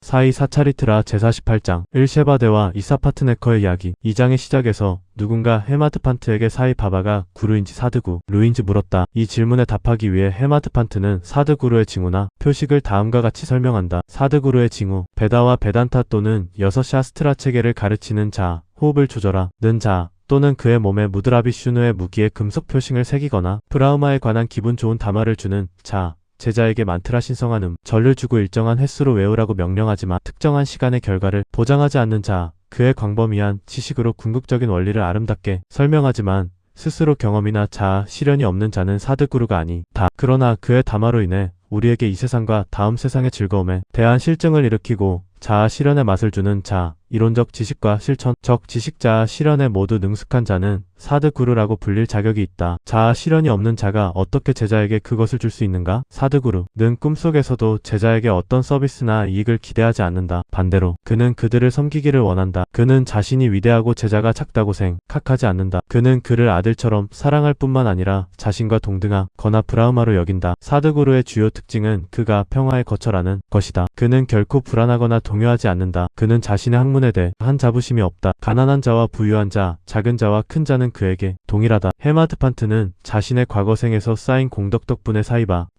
사이 사차리트라 제48장 1셰바데와 이사파트네커의 이야기. 2장의 시작에서 누군가 헤마드판트에게 사이 바바가 구루인지 사드구, 루인지 물었다. 이 질문에 답하기 위해 헤마드판트는 사드구루의 징후나 표식을 다음과 같이 설명한다. 사드구루의 징후, 베다와 베단타 또는 여섯 샤스트라 체계를 가르치는 자, 호흡을 조절하는 자, 또는 그의 몸에 무드라비 슈누의 무기에 금속 표식을 새기거나 브라우마에 관한 기분 좋은 담화를 주는 자, 제자에게 만트라 신성한 절을 주고 일정한 횟수로 외우라고 명령하지만 특정한 시간의 결과를 보장하지 않는 자, 그의 광범위한 지식으로 궁극적인 원리를 아름답게 설명하지만 스스로 경험이나 자아, 실현이 없는 자는 사드구루가 아니다. 그러나 그의 담화로 인해 우리에게 이 세상과 다음 세상의 즐거움에 대한 실증을 일으키고 자아 실현의 맛을 주는 자, 이론적 지식과 실천적 지식자아 실현에 모두 능숙한 자는 사드구루라고 불릴 자격이 있다. 자아 실현이 없는 자가 어떻게 제자에게 그것을 줄 수 있는가? 사드구루는 꿈속에서도 제자에게 어떤 서비스나 이익을 기대하지 않는다. 반대로 그는 그들을 섬기기를 원한다. 그는 자신이 위대하고 제자가 작다고 생각하지 않는다. 그는 그를 아들처럼 사랑할 뿐만 아니라 자신과 동등하거나 브라우마로 여긴다. 사드구루의 주요 특징은 그가 평화의 거처라는 것이다. 그는 결코 불안하거나 동요하지 않는다. 그는 자신의 학문에 대한 자부심이 없다. 가난한 자와 부유한 자, 작은 자와 큰 자는 그에게 동일하다. 헤마드판트는 자신의 과거생에서 쌓인 공덕 덕분에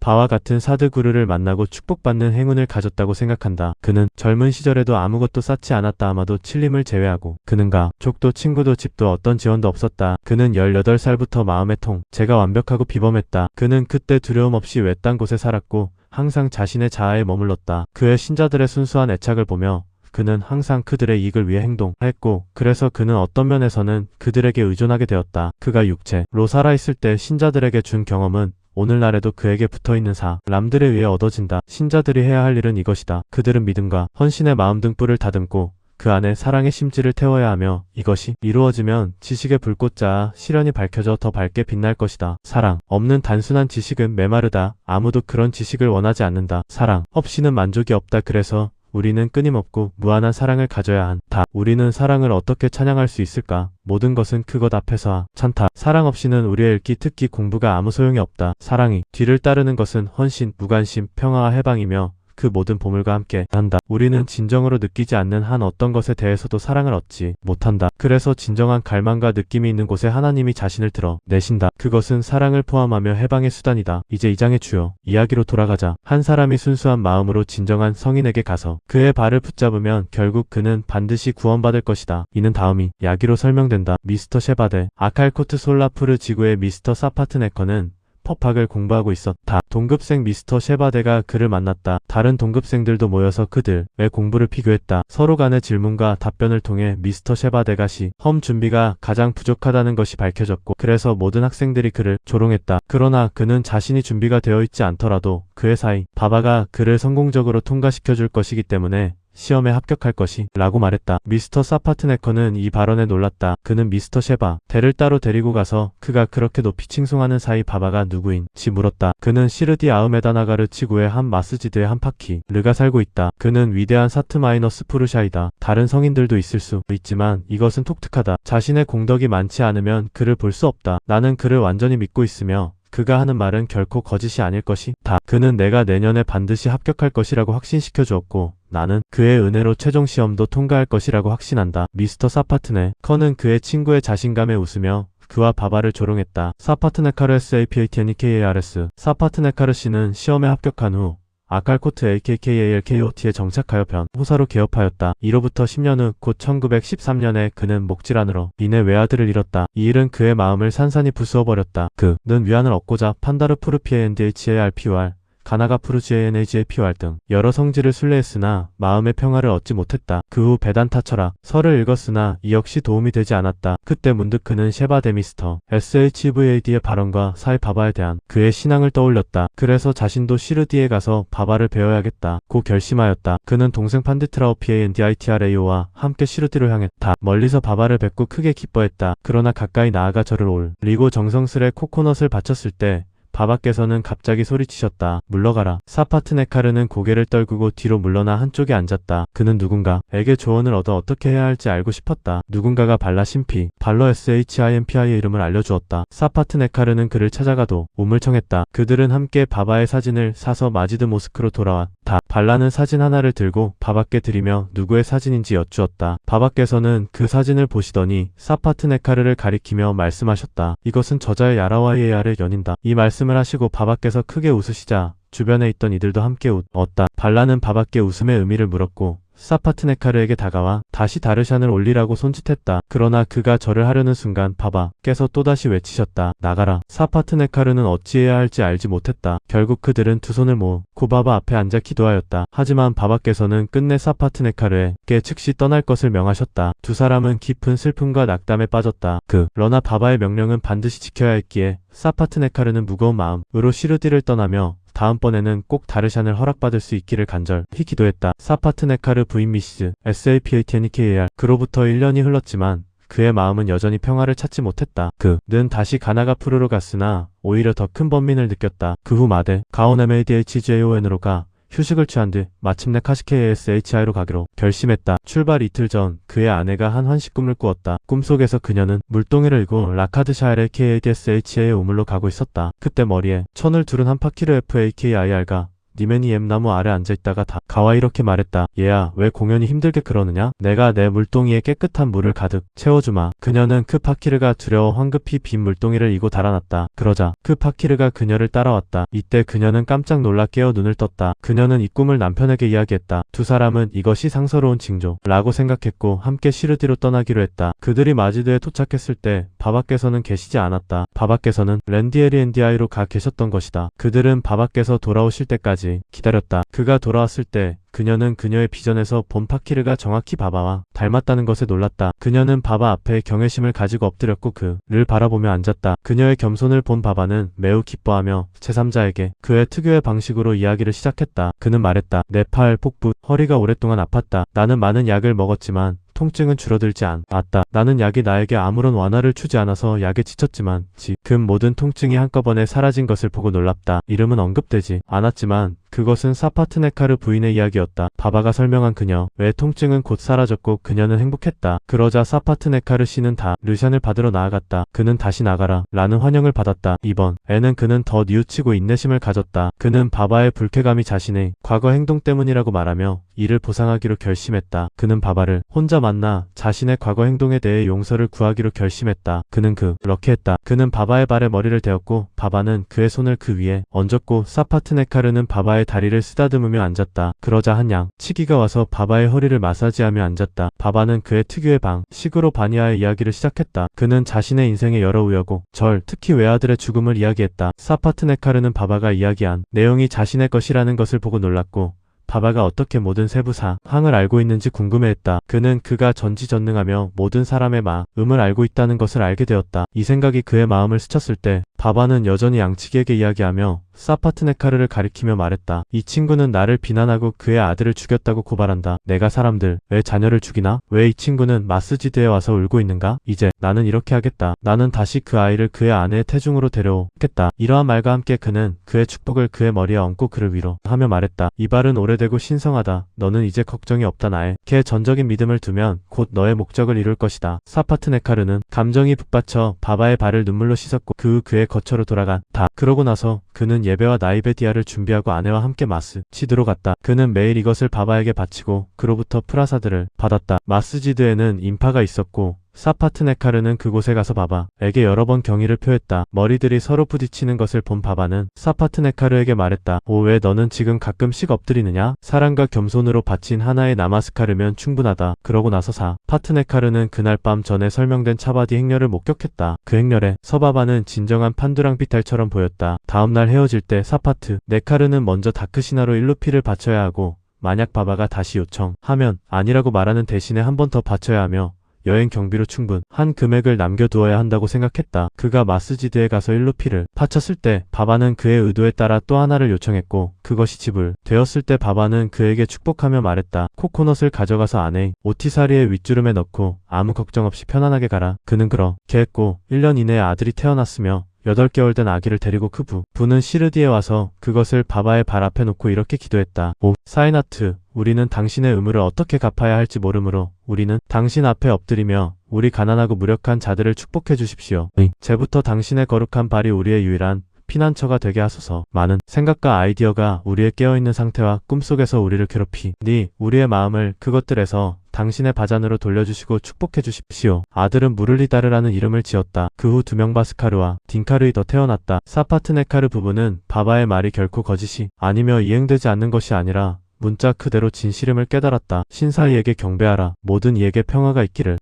바와 같은 사드구루를 만나고 축복받는 행운을 가졌다고 생각한다. 그는 젊은 시절에도 아무것도 쌓지 않았다. 아마도 칠림을 제외하고 그는 가족도 친구도 집도 어떤 지원도 없었다. 그는 18살부터 마음의 통제가 완벽하고 비범했다. 그는 그때 두려움 없이 외딴 곳에 살았고 항상 자신의 자아에 머물렀다. 그의 신자들의 순수한 애착을 보며 그는 항상 그들의 이익을 위해 행동했고 그래서 그는 어떤 면에서는 그들에게 의존하게 되었다. 그가 육체로 살아있을 때 신자들에게 준 경험은 오늘날에도 그에게 붙어있는 사람들에 의해 얻어진다. 신자들이 해야 할 일은 이것이다. 그들은 믿음과 헌신의 마음 등불을 다듬고 그 안에 사랑의 심지를 태워야 하며 이것이 이루어지면 지식의 불꽃자 실현이 밝혀져 더 밝게 빛날 것이다. 사랑 없는 단순한 지식은 메마르다. 아무도 그런 지식을 원하지 않는다. 사랑 없이는 만족이 없다. 그래서 우리는 끊임없고 무한한 사랑을 가져야 한다. 우리는 사랑을 어떻게 찬양할 수 있을까? 모든 것은 그것 앞에서 찬타. 사랑 없이는 우리의 읽기 특기 공부가 아무 소용이 없다. 사랑이 뒤를 따르는 것은 헌신, 무관심, 평화와 해방이며 그 모든 보물과 함께 한다. 우리는 진정으로 느끼지 않는 한 어떤 것에 대해서도 사랑을 얻지 못한다. 그래서 진정한 갈망과 느낌이 있는 곳에 하나님이 자신을 드러내신다. 그것은 사랑을 포함하며 해방의 수단이다. 이제 2장의 주요 이야기로 돌아가자. 한 사람이 순수한 마음으로 진정한 성인에게 가서 그의 발을 붙잡으면 결국 그는 반드시 구원받을 것이다. 이는 다음이 이야기로 설명된다. 미스터 셰바데, 아칼코트 솔라푸르 지구의 미스터 사파트네커는 법학을 공부하고 있었다. 동급생 미스터 셰바데가 그를 만났다. 다른 동급생들도 모여서 그들의 공부를 비교했다. 서로 간의 질문과 답변을 통해 미스터 셰바데가 시험 준비가 가장 부족하다는 것이 밝혀졌고 그래서 모든 학생들이 그를 조롱했다. 그러나 그는 자신이 준비가 되어 있지 않더라도 그의 사이 바바가 그를 성공적으로 통과시켜줄 것이기 때문에 시험에 합격할 것이 라고 말했다. 미스터 사파트네커는 이 발언에 놀랐다. 그는 미스터 셰바데를 따로 데리고 가서 그가 그렇게 높이 칭송하는 사이 바바가 누구인지 물었다. 그는 시르디 아흐메다나가르 지구의 한 마스지드의 한 파키르가 살고 있다. 그는 위대한 사트마이너스 푸르샤이다. 다른 성인들도 있을 수 있지만 이것은 독특하다. 자신의 공덕이 많지 않으면 그를 볼 수 없다. 나는 그를 완전히 믿고 있으며 그가 하는 말은 결코 거짓이 아닐 것이다. 그는 내가 내년에 반드시 합격할 것이라고 확신시켜 주었고 나는 그의 은혜로 최종 시험도 통과할 것이라고 확신한다. 미스터 사파트네커는 그의 친구의 자신감에 웃으며 그와 바바를 조롱했다. 사파트네카르 SAPATNEKARS 사파트네카르 씨는 시험에 합격한 후 아칼코트 AKKALKOT에 정착하여 변호사로 개업하였다. 이로부터 10년 후 곧 1913년에 그는 목질환으로 인해 외아들을 잃었다. 이 일은 그의 마음을 산산이 부수어버렸다. 그는 위안을 얻고자 판다르 푸르피에NDHARPUR 가나가 푸르GANAGAPUR 등 여러 성지를 순례했으나 마음의 평화를 얻지 못했다. 그 후 베단타 철학서를 읽었으나 이 역시 도움이 되지 않았다. 그때 문득 그는 셰바데 미스터 SHVAD의 발언과 사이 바바에 대한 그의 신앙을 떠올렸다. 그래서 자신도 시르디에 가서 바바를 배워야겠다 고 결심하였다. 그는 동생 판디트라오 PANDITRAO와 함께 시르디로 향했다. 멀리서 바바를 뵙고 크게 기뻐했다. 그러나 가까이 나아가 절을 올리고 정성스레 코코넛을 바쳤을 때 바바께서는 갑자기 소리치셨다. 물러가라. 사파트네카르는 고개를 떨구고 뒤로 물러나 한쪽에 앉았다. 그는 누군가에게 조언을 얻어 어떻게 해야 할지 알고 싶었다. 누군가가 발라 심피, 발러 SHIMPI의 이름을 알려주었다. 사파트네카르는 그를 찾아가도 우물청했다. 그들은 함께 바바의 사진을 사서 마지드 모스크로 돌아왔다. 발라는 사진 하나를 들고 바바께 드리며 누구의 사진인지 여쭈었다. 바바께서는 그 사진을 보시더니 사파트네카르를 가리키며 말씀하셨다. 이것은 저자의 야라와이에야를 연인다. 이 말씀을 하시고 바바께서 크게 웃으시자 주변에 있던 이들도 함께 웃었다. 발라는 바바께 웃음의 의미를 물었고 사파트네카르에게 다가와 다시 다르샨을 올리라고 손짓했다. 그러나 그가 절을 하려는 순간 바바께서 또다시 외치셨다. 나가라. 사파트네카르는 어찌해야 할지 알지 못했다. 결국 그들은 두 손을 모으고 바바 앞에 앉아 기도하였다. 하지만 바바께서는 끝내 사파트네카르에게 즉시 떠날 것을 명하셨다. 두 사람은 깊은 슬픔과 낙담에 빠졌다. 그러나 바바의 명령은 반드시 지켜야 했기에 사파트네카르는 무거운 마음으로 시르디를 떠나며 다음번에는 꼭 다르샨을 허락받을 수 있기를 간절히 기도했다. 사파트네카르 부인 미시즈 SAPATNEKAR 그로부터 1년이 흘렀지만 그의 마음은 여전히 평화를 찾지 못했다. 그는 다시 가나가 푸르로 갔으나 오히려 더 큰 번민을 느꼈다. 그 후 마데 가온 MADHJON으로 가 휴식을 취한 뒤 마침내 카시케ASHI로 가기로 결심했다. 출발 이틀 전 그의 아내가 한 환식 꿈을 꾸었다. 꿈속에서 그녀는 물동이를 일고 라카드샤엘의 KADSHA의 우물로 가고 있었다. 그때 머리에 천을 두른 한 파키르 FAKIR가 니메니 엠나무 아래 앉아있다가 가와 이렇게 말했다. 얘야, 왜 공연이 힘들게 그러느냐? 내가 내 물동이에 깨끗한 물을 가득 채워주마. 그녀는 그 파키르가 두려워 황급히 빈 물동이를 이고 달아났다. 그러자 그 파키르가 그녀를 따라왔다. 이때 그녀는 깜짝 놀라 깨어 눈을 떴다. 그녀는 이 꿈을 남편에게 이야기했다. 두 사람은 이것이 상서로운 징조라고 생각했고 함께 시르디로 떠나기로 했다. 그들이 마지드에 도착했을 때 바바께서는 계시지 않았다. 바바께서는 랜디에리엔디아이로 가 계셨던 것이다. 그들은 바바께서 돌아오실 때까지 기다렸다. 그가 돌아왔을 때 그녀는 그녀의 비전에서 본 파키르가 정확히 바바와 닮았다는 것에 놀랐다. 그녀는 바바 앞에 경외심을 가지고 엎드렸고 그를 바라보며 앉았다. 그녀의 겸손을 본 바바는 매우 기뻐하며 제3자에게 그의 특유의 방식으로 이야기를 시작했다. 그는 말했다. 내 팔, 복부, 허리가 오랫동안 아팠다. 나는 많은 약을 먹었지만 통증은 줄어들지 않았다. 나는 약이 나에게 아무런 완화를 주지 않아서 약에 지쳤지만 지금 모든 통증이 한꺼번에 사라진 것을 보고 놀랍다. 이름은 언급되지 않았지만 그것은 사파트네카르 부인의 이야기였다. 바바가 설명한 그녀의 통증은 곧 사라졌고 그녀는 행복했다. 그러자 사파트네카르 씨는 다르샨을 받으러 나아갔다. 그는 다시 나가라 라는 환영을 받았다. 이번에는 그는 더 뉘우치고 인내심을 가졌다. 그는 바바의 불쾌감이 자신의 과거 행동 때문이라고 말하며 이를 보상하기로 결심했다. 그는 바바를 혼자 만나 자신의 과거 행동에 대해 용서를 구하기로 결심했다. 그는 그렇게 했다. 그는 바바의 발에 머리를 대었고 바바는 그의 손을 그 위에 얹었고 사파트네카르는 바바의 다리를 쓰다듬으며 앉았다. 그러자 한 양치기가 와서 바바의 허리를 마사지하며 앉았다. 바바는 그의 특유의 방식으로 바니아의 이야기를 시작했다. 그는 자신의 인생의 여러 우여곡절, 특히 외아들의 죽음을 이야기했다. 사파트네카르는 바바가 이야기한 내용이 자신의 것이라는 것을 보고 놀랐고 바바가 어떻게 모든 세부 사항을 알고 있는지 궁금해했다. 그는 그가 전지전능하며 모든 사람의 마음을 알고 있다는 것을 알게 되었다. 이 생각이 그의 마음을 스쳤을 때 바바는 여전히 양치기에게 이야기하며 사파트네카르를 가리키며 말했다. 이 친구는 나를 비난하고 그의 아들을 죽였다고 고발한다. 내가 사람들 왜 자녀를 죽이나? 왜 이 친구는 마스지드에 와서 울고 있는가? 이제 나는 이렇게 하겠다. 나는 다시 그 아이를 그의 아내의 태중으로 데려오겠다. 이러한 말과 함께 그는 그의 축복을 그의 머리에 얹고 그를 위로하며 말했다. 이 발은 오래되고 신성하다. 너는 이제 걱정이 없다. 나에게 전적인 믿음을 두면 곧 너의 목적을 이룰 것이다. 사파트네카르는 감정이 북받쳐 바바의 발을 눈물로 씻었고 그 후 그의 거처로 돌아간다. 그러고 나서 그는 예배와 나이베디아를 준비하고 아내와 함께 마스지드로 갔다. 그는 매일 이것을 바바에게 바치고 그로부터 프라사드를 받았다. 마스지드에는 인파가 있었고 사파트네카르는 그곳에 가서 바바에게 여러 번 경의를 표했다. 머리들이 서로 부딪히는 것을 본 바바는 사파트네카르에게 말했다. 오, 왜 너는 지금 가끔씩 엎드리느냐? 사랑과 겸손으로 바친 하나의 나마스카르면 충분하다. 그러고 나서 사파트네카르는 그날 밤 전에 설명된 차바디 행렬을 목격했다. 그 행렬에 서바바는 진정한 판두랑비탈처럼 보였다. 다음날 헤어질 때 사파트네카르는 먼저 다크시나로 일루피를 바쳐야 하고 만약 바바가 다시 요청하면 아니라고 말하는 대신에 한 번 더 바쳐야 하며 여행 경비로 충분한 금액을 남겨두어야 한다고 생각했다. 그가 마스지드에 가서 일루피를 바쳤을 때 바바는 그의 의도에 따라 또 하나를 요청했고 그것이 지불되었을 때 바바는 그에게 축복하며 말했다. 코코넛을 가져가서 아내의 오티사리의 윗주름에 넣고 아무 걱정 없이 편안하게 가라. 그는 그렇게 했고 1년 이내에 아들이 태어났으며 8개월 된 아기를 데리고 부는 시르디에 와서 그것을 바바의 발 앞에 놓고 이렇게 기도했다. 사이나트, 우리는 당신의 의무를 어떻게 갚아야 할지 모르므로 우리는 당신 앞에 엎드리며 우리 가난하고 무력한 자들을 축복해 주십시오. 제부터 당신의 거룩한 발이 우리의 유일한 피난처가 되게 하소서. 많은 생각과 아이디어가 우리의 깨어있는 상태와 꿈속에서 우리를 괴롭히니 우리의 마음을 그것들에서 당신의 바잔으로 돌려주시고 축복해 주십시오. 아들은 무를리다르라는 이름을 지었다. 그 후 2명 바스카르와 딘카르이 더 태어났다. 사파트네카르 부부는 바바의 말이 결코 거짓이 아니며 이행되지 않는 것이 아니라 문자 그대로 진실임을 깨달았다. 신사이에게 경배하라. 모든 이에게 평화가 있기를.